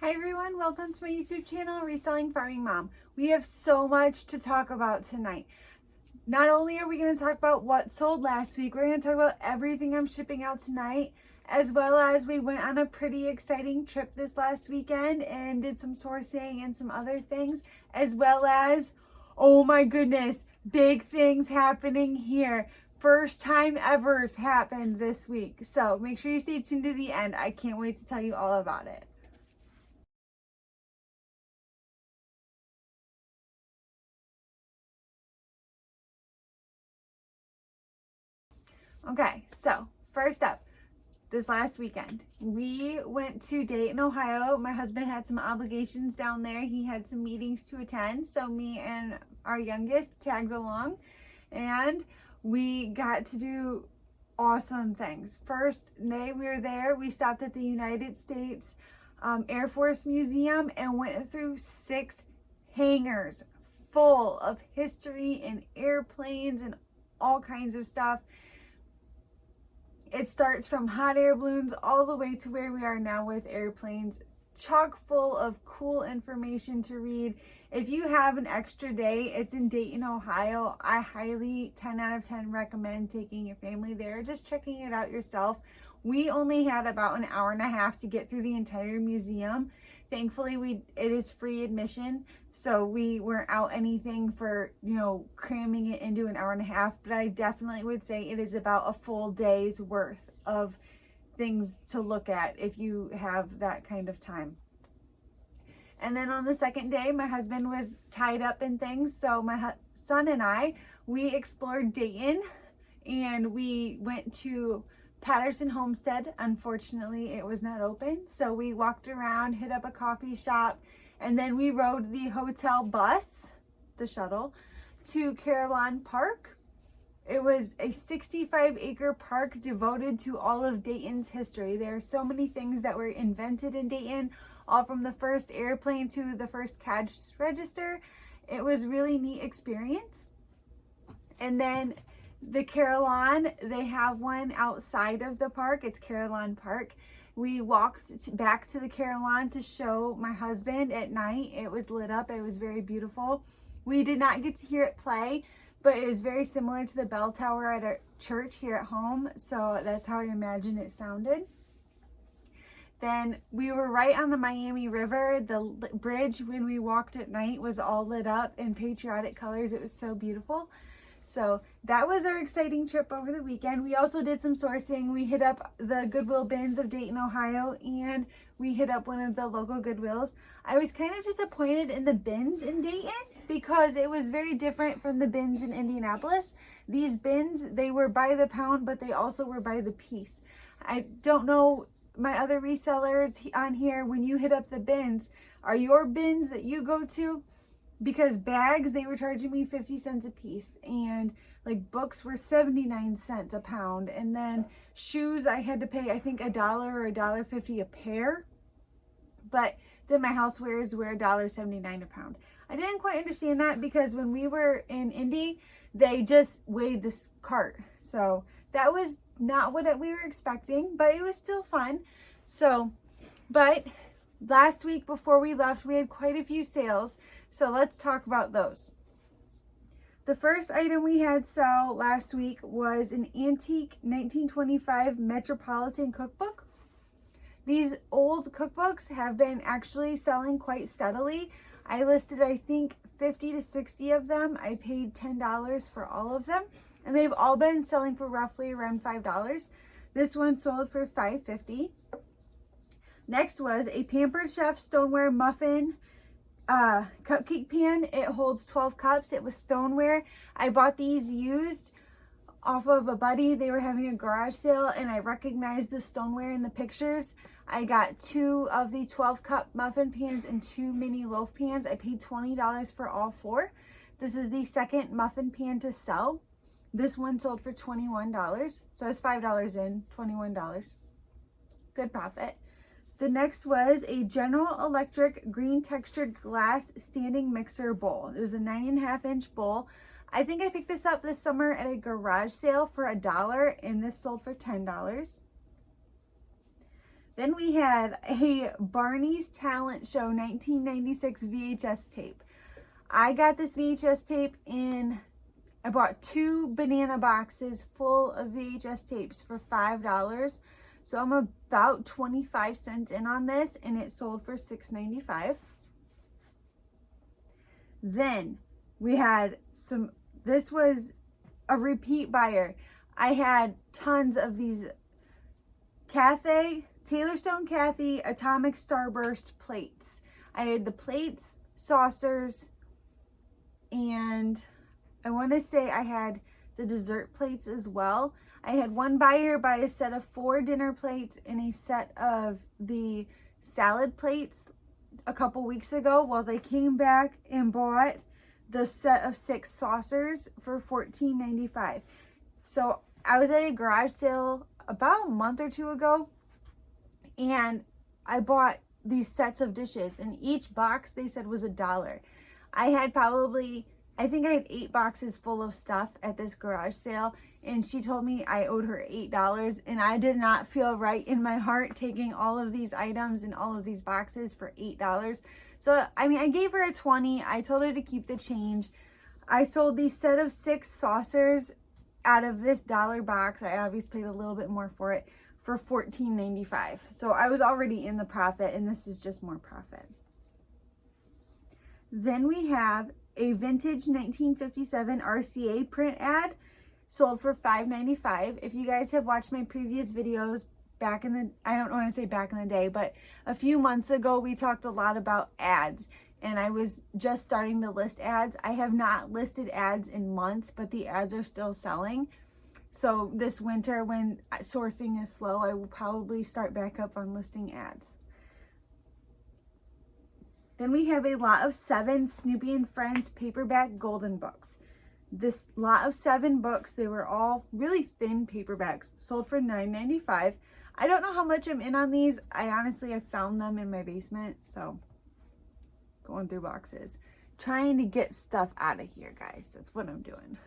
Hi everyone, welcome to my YouTube channel, Reselling Farming Mom. We have so much to talk about tonight. Not only are we going to talk about what sold last week, we're going to talk about everything I'm shipping out tonight, as well as we went on a pretty exciting trip this last weekend and did some sourcing and some other things, as well as, oh my goodness, big things happening here. First time ever's happened this week. So make sure you stay tuned to the end. I can't wait to tell you all about it. Okay, so first up, this last weekend, we went to Dayton, Ohio. My husband had some obligations down there. He had some meetings to attend, so me and our youngest tagged along, and we got to do awesome things. First day we were there, we stopped at the United States Air Force Museum and went through 6 hangars full of history and airplanes and all kinds of stuff. It starts from hot air balloons all the way to where we are now with airplanes, chock full of cool information to read. If you have an extra day, it's in Dayton, Ohio. I highly 10 out of 10 recommend taking your family there, just checking it out yourself. We only had about an hour and a half to get through the entire museum. Thankfully, it is free admission, so we weren't out anything for, cramming it into an hour and a half, but I definitely would say it is about a full day's worth of things to look at if you have that kind of time. And then on the second day, my husband was tied up in things, so my son and we explored Dayton, and we went to Patterson Homestead. Unfortunately, it was not open, so we walked around, hit up a coffee shop, and then we rode the hotel bus, the shuttle, to Carillon Park. It was a 65-acre park devoted to all of Dayton's history. There are so many things that were invented in Dayton, all from the first airplane to the first cash register. It was really neat experience. And then the Carillon, they have one outside of the park. It's Carillon Park. We walked back to the Carillon to show my husband at night. It was lit up. It was very beautiful. We did not get to hear it play, but it was very similar to the bell tower at our church here at home. So that's how I imagine it sounded. Then we were right on the Miami River. The bridge, when we walked at night, was all lit up in patriotic colors. It was so beautiful. So that was our exciting trip over the weekend. We also did some sourcing. We hit up the Goodwill bins of Dayton, Ohio, and we hit up one of the local Goodwills. I was kind of disappointed in the bins in Dayton because it was very different from the bins in Indianapolis. These bins, they were by the pound, but they also were by the piece. I don't know my other resellers on here, when you hit up the bins, are your bins that you go to? Because bags, they were charging me 50 cents a piece, and like books were 79 cents a pound, and then shoes I had to pay I think $1 or $1.50 a pair, but then my housewares were $1.79 a pound. I didn't quite understand that because when we were in Indy, they just weighed this cart, so that was not what we were expecting, but it was still fun. So, but last week before we left, we had quite a few sales. So let's talk about those. The first item we had sell last week was an antique 1925 Metropolitan cookbook. These old cookbooks have been actually selling quite steadily. I listed, I think, 50 to 60 of them. I paid $10 for all of them, and they've all been selling for roughly around $5. This one sold for $5.50. Next was a Pampered Chef stoneware muffin cupcake pan. It holds 12 cups. It was stoneware. I bought these used off of a buddy. They were having a garage sale, and I recognized the stoneware in the pictures. I got 2 of the 12 cup muffin pans and 2 mini loaf pans. I paid $20 for all 4. This is the second muffin pan to sell. This one sold for $21. So it's $5 in, $21. Good profit. The next was a General Electric green textured glass standing mixer bowl. It was a 9.5-inch bowl. I think I picked this up this summer at a garage sale for $1, and this sold for $10. Then we had a Barney's Talent Show 1996 VHS tape. I got this VHS tape I bought 2 banana boxes full of VHS tapes for $5. So I'm about 25 cents in on this, and it sold for $6.95. Then we had this was a repeat buyer. I had tons of these Taylor Stone Cathy Atomic Starburst plates. I had the plates, saucers, and I want to say I had the dessert plates as well. I had one buyer buy a set of 4 dinner plates and a set of the salad plates a couple weeks ago. Well, they came back and bought the set of 6 saucers for $14.95. So I was at a garage sale about a month or 2 ago, and I bought these sets of dishes, and each box they said was $1. I think I had 8 boxes full of stuff at this garage sale, and she told me I owed her $8, and I did not feel right in my heart taking all of these items and all of these boxes for $8. So, I mean, I gave her a $20. I told her to keep the change. I sold these set of 6 saucers out of this $1 box. I obviously paid a little bit more for it for $14.95. So I was already in the profit, and this is just more profit. Then we have a vintage 1957 RCA print ad sold for $5.95. If you guys have watched my previous videos I don't want to say back in the day, but a few months ago, we talked a lot about ads, and I was just starting to list ads. I have not listed ads in months, but the ads are still selling. So this winter, when sourcing is slow, I will probably start back up on listing ads. Then we have a lot of 7 Snoopy and Friends paperback golden books. This lot of 7 books, they were all really thin paperbacks, sold for $9.95. I don't know how much I'm in on these. I found them in my basement, so going through boxes. Trying to get stuff out of here, guys. That's what I'm doing.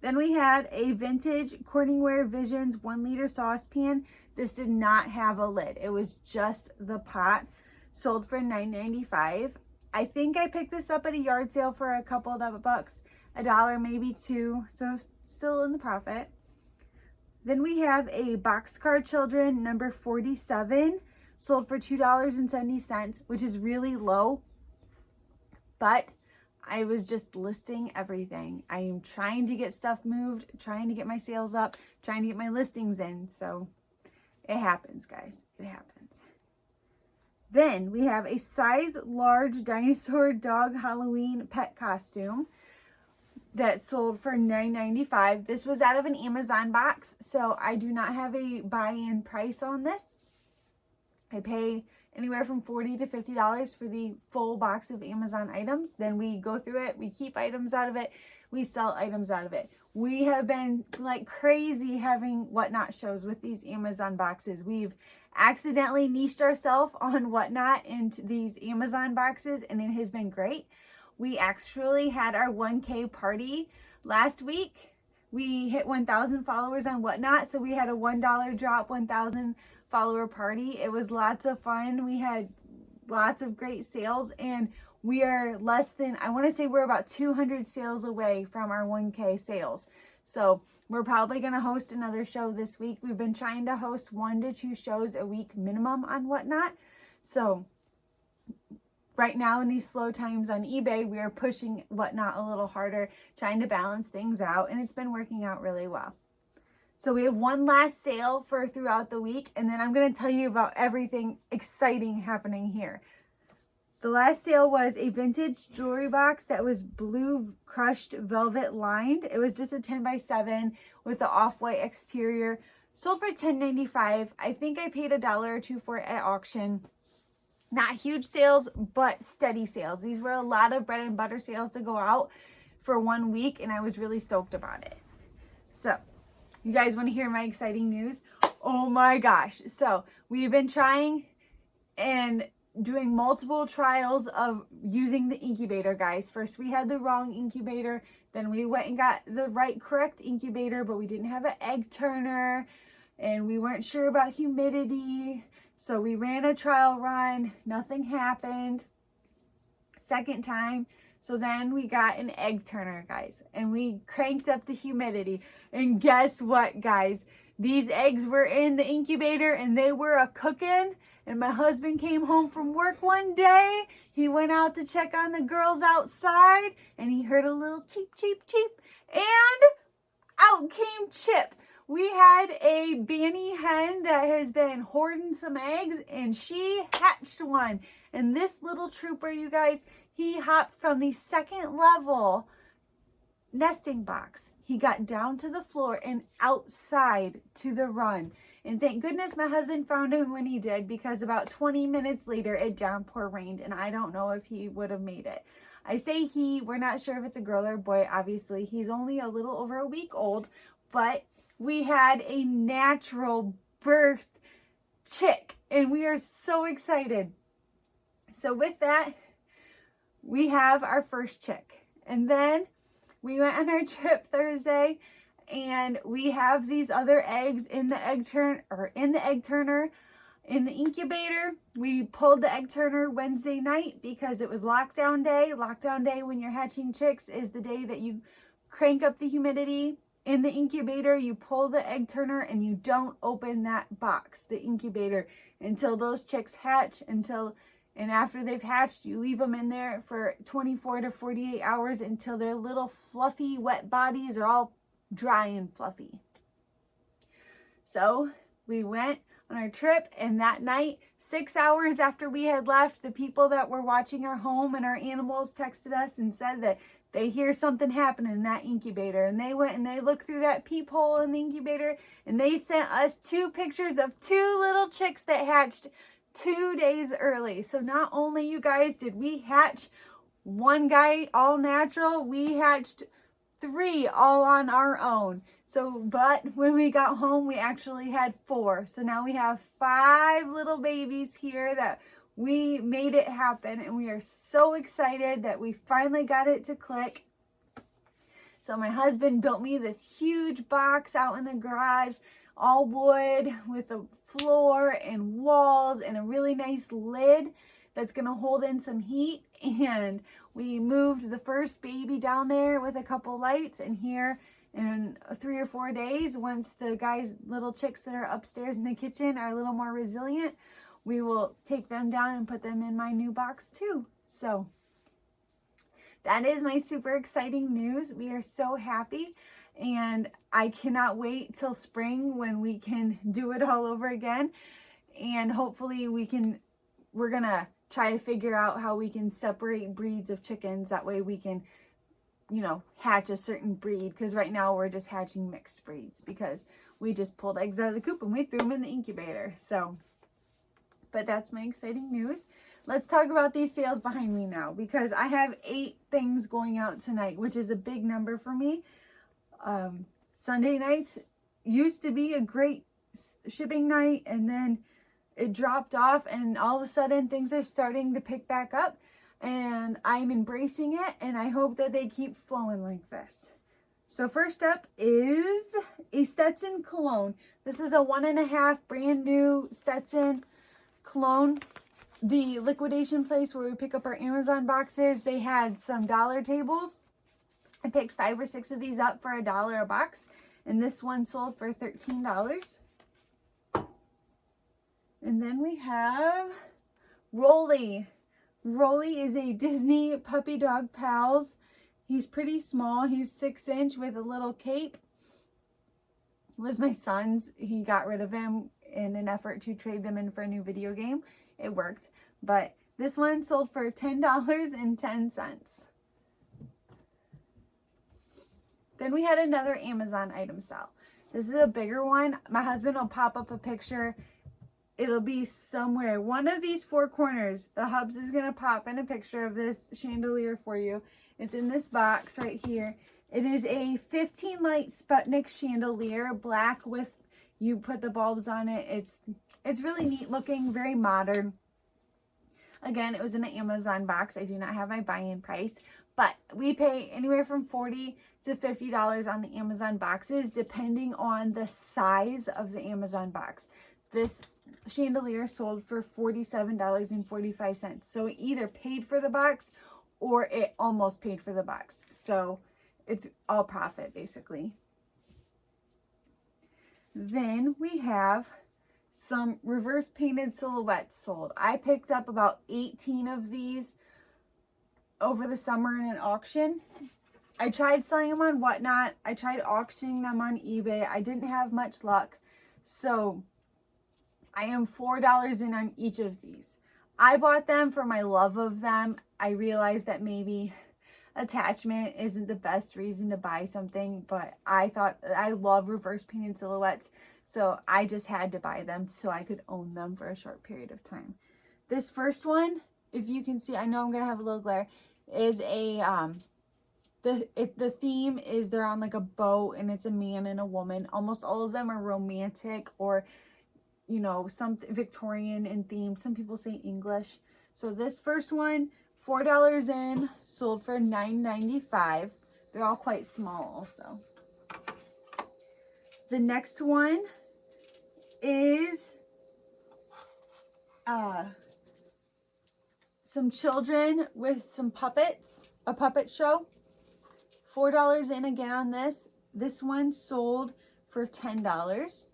Then we had a vintage Corningware Visions 1-liter saucepan. This did not have a lid. It was just the pot. Sold for $9.95. I think I picked this up at a yard sale for a couple of bucks, $1, maybe $2, so still in the profit. Then we have a Boxcar Children number 47, sold for $2.70, which is really low, but I was just listing everything. I am trying to get stuff moved, trying to get my sales up, trying to get my listings in, so it happens, guys. It happens. Then we have a size large dinosaur dog Halloween pet costume that sold for $9.95. This was out of an Amazon box, so I do not have a buy-in price on this. I pay anywhere from $40 to $50 for the full box of Amazon items. Then we go through it, we keep items out of it, we sell items out of it. We have been like crazy having Whatnot shows with these Amazon boxes. We've accidentally niched ourselves on Whatnot into these Amazon boxes, and it has been great. We actually had our 1K party last week. We hit 1,000 followers on Whatnot, so we had a $1 drop 1,000 follower party. It was lots of fun. We had lots of great sales, and we are I want to say we're about 200 sales away from our 1K sales. So we're probably going to host another show this week. We've been trying to host 1 to 2 shows a week minimum on Whatnot. So right now in these slow times on eBay, we are pushing Whatnot a little harder, trying to balance things out, and it's been working out really well. So we have one last sale for throughout the week, and then I'm going to tell you about everything exciting happening here. The last sale was a vintage jewelry box that was blue crushed velvet lined. It was just a 10x7 with the off-white exterior. Sold for $10.95. I think I paid $1 or $2 for it at auction. Not huge sales, but steady sales. These were a lot of bread and butter sales to go out for 1 week, and I was really stoked about it. So, you guys want to hear my exciting news? Oh my gosh. So, we've been trying and doing multiple trials of using the incubator, guys. First, we had the wrong incubator. Then we went and got the correct incubator, but we didn't have an egg turner. and we weren't sure about humidity. So we ran a trial run, nothing happened. Second time, so then we got an egg turner, guys, and we cranked up the humidity. And guess what, guys? These eggs were in the incubator and they were a cooking. And my husband came home from work one day. He went out to check on the girls outside and he heard a little cheep, cheep, cheep. And out came Chip. We had a Banny hen that has been hoarding some eggs and she hatched one. And this little trooper, you guys, he hopped from the second level nesting box. He got down to the floor and outside to the run. And thank goodness my husband found him when he did, because about 20 minutes later it downpour rained and I don't know if he would have made it. I say he, we're not sure if it's a girl or a boy. Obviously, he's only a little over a week old, but we had a natural birth chick and we are so excited. So with that, we have our first chick. And then we went on our trip Thursday and we have these other eggs in the egg turner, in the incubator. We pulled the egg turner Wednesday night because it was lockdown day. Lockdown day when you're hatching chicks is the day that you crank up the humidity in the incubator. You pull the egg turner and you don't open that box, the incubator, until those chicks hatch, and after they've hatched, you leave them in there for 24 to 48 hours until their little fluffy, wet bodies are all dry and fluffy. So we went on our trip, and that night, 6 hours after we had left, the people that were watching our home and our animals texted us and said that they hear something happen in that incubator. And they went and they looked through that peephole in the incubator, and they sent us 2 pictures of 2 little chicks that hatched 2 days early. So not only, you guys, did we hatch one guy all natural, we hatched 3 all on our own. So, but when we got home, we actually had 4. So now we have 5 little babies here that we made it happen. And we are so excited that we finally got it to click. So my husband built me this huge box out in the garage, all wood with a floor and walls and a really nice lid that's going to hold in some heat. And we moved the first baby down there with a couple lights, and here in 3 or 4 days, once the guys, little chicks that are upstairs in the kitchen are a little more resilient, we will take them down and put them in my new box too. So that is my super exciting news. We are so happy. And I cannot wait till spring when we can do it all over again. And hopefully we're going to try to figure out how we can separate breeds of chickens. That way we can, hatch a certain breed. Because right now we're just hatching mixed breeds because we just pulled eggs out of the coop and we threw them in the incubator. So, but that's my exciting news. Let's talk about these sales behind me now, because I have 8 things going out tonight, which is a big number for me. Sunday nights used to be a great shipping night, and then it dropped off, and all of a sudden things are starting to pick back up, and I'm embracing it, and I hope that they keep flowing like this. So first up is a Stetson cologne. This is a 1.5 brand new Stetson cologne. The liquidation place where we pick up our Amazon boxes, they had some dollar tables. I picked 5 or 6 of these up for $1 a box, and this one sold for $13. And then we have Rolly. Rolly is a Disney puppy dog pals. He's pretty small. He's 6-inch with a little cape. It was my son's. He got rid of him in an effort to trade them in for a new video game. It worked, but this one sold for $10.10. Then we had another Amazon item sell. This is a bigger one. My husband will pop up a picture. It'll be somewhere. One of these 4 corners, the hubs is going to pop in a picture of this chandelier for you. It's in this box right here. It is a 15 light Sputnik chandelier, black with, you put the bulbs on it. It's really neat looking, very modern. Again, it was in an Amazon box. I do not have my buy-in price, But we pay anywhere from $40 to $50 on the Amazon boxes, depending on the size of the Amazon box. This chandelier sold for $47.45. So it either paid for the box or it almost paid for the box. So it's all profit, basically. Then we have some reverse painted silhouettes sold. I picked up about 18 of these over the summer in an auction. I tried selling them on Whatnot. I tried auctioning them on eBay. I didn't have much luck. So I am $4 in on each of these. I bought them for my love of them. I realized that maybe attachment isn't the best reason to buy something, but I thought I love reverse painted silhouettes, so I just had to buy them so I could own them for a short period of time. This first one, if you can see, I know I'm gonna have a little glare, is a the theme is they're on like a boat and it's a man and a woman. Almost all of them are romantic or, you know, some Victorian in theme. Some people say English. So this first one, $4 in, sold for $9.95. They're all quite small also. The next one is some children with some puppets, a puppet show. $4 in again on this. This one sold for $10.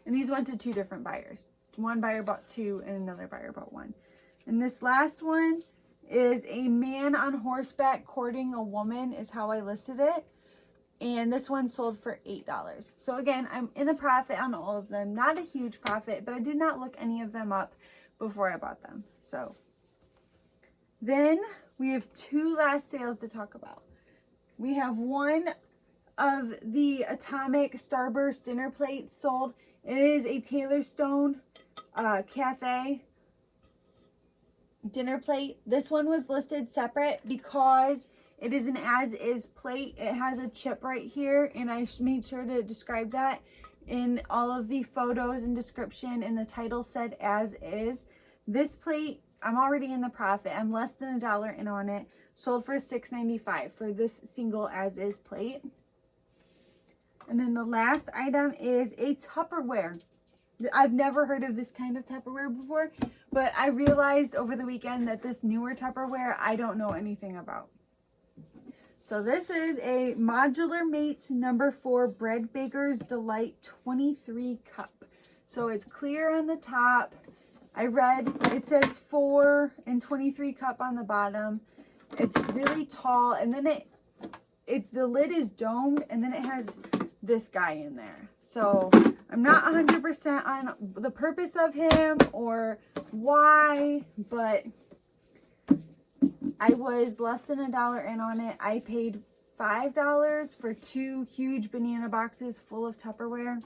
And these went to two different buyers. One buyer bought two and another buyer bought one. And this last one is a man on horseback courting a woman is how I listed it. And this one sold for $8. So again, I'm in the profit on all of them. Not a huge profit, but I did not look any of them up before I bought them. So then we have two last sales to talk about. We have one of the Atomic Starburst dinner plates sold. It is a Taylor Stone Cafe dinner plate. This one was listed separate because it is an as-is plate. It has a chip right here, and I made sure to describe that in all of the photos and description, and the title said as is. This plate, I'm already in the profit. I'm less than $1 in on it. Sold for $6.95 for this single as-is plate. And then the last item is a Tupperware. I've never heard of this kind of Tupperware before, but I realized over the weekend that this newer Tupperware I don't know anything about. So this is a Modular Mates number 4 Bread Baker's Delight 23 cup. So it's clear on the top. I read it says 4 and 23 cup on the bottom. It's really tall, and then the lid is domed, and then it has this guy in there. So I'm not 100% on the purpose of him or why, but I was less than $1 in on it. I paid $5 for 2 huge banana boxes full of Tupperware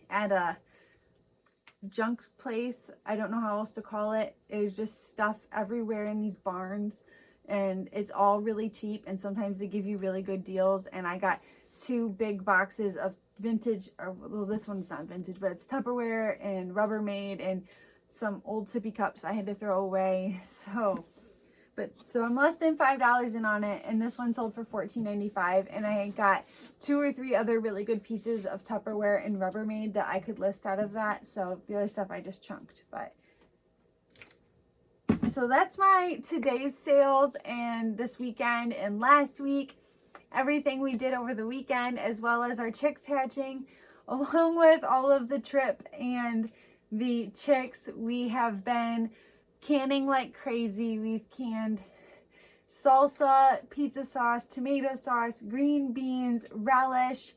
at a junk place. I don't know how else to call it. It's just stuff everywhere in these barns, and it's all really cheap, and sometimes they give you really good deals. And I got 2 big boxes of vintage, or well, this one's not vintage, but it's Tupperware and Rubbermaid and some old sippy cups I had to throw away. So I'm less than $5 in on it, and this one sold for $14.95, and I got 2 or 3 other really good pieces of Tupperware and Rubbermaid that I could list out of that. So the other stuff I just chunked. But so that's my today's sales and this weekend and last week. Everything we did over the weekend, as well as our chicks hatching, along with all of the trip and the chicks. We have been canning like crazy. We've canned salsa, pizza sauce, tomato sauce, green beans, relish.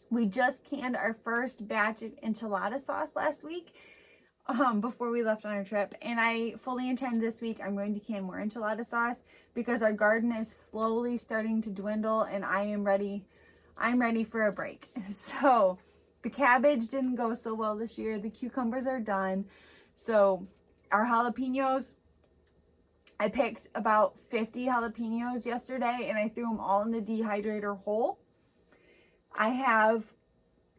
We just canned our first batch of enchilada sauce last week before we left on our trip, and I fully intend this week I'm going to can more enchilada sauce because our garden is slowly starting to dwindle, and I'm ready for a break. So the cabbage didn't go so well this year. The cucumbers are done. So our jalapenos, I picked about 50 jalapenos yesterday, and I threw them all in the dehydrator whole. I have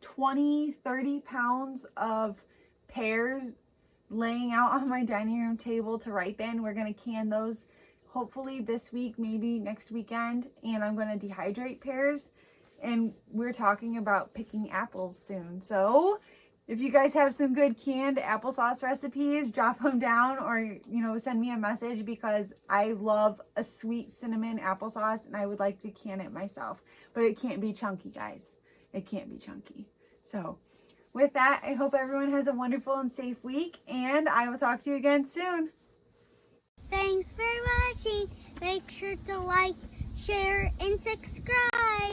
20-30 pounds of pears laying out on my dining room table to ripen. We're going to can those hopefully this week, maybe next weekend, and I'm going to dehydrate pears. And we're talking about picking apples soon. So if you guys have some good canned applesauce recipes, drop them down, or, send me a message, because I love a sweet cinnamon applesauce and I would like to can it myself. But it can't be chunky, guys. It can't be chunky. So with that, I hope everyone has a wonderful and safe week, and I will talk to you again soon. Thanks for watching. Make sure to like, share, and subscribe.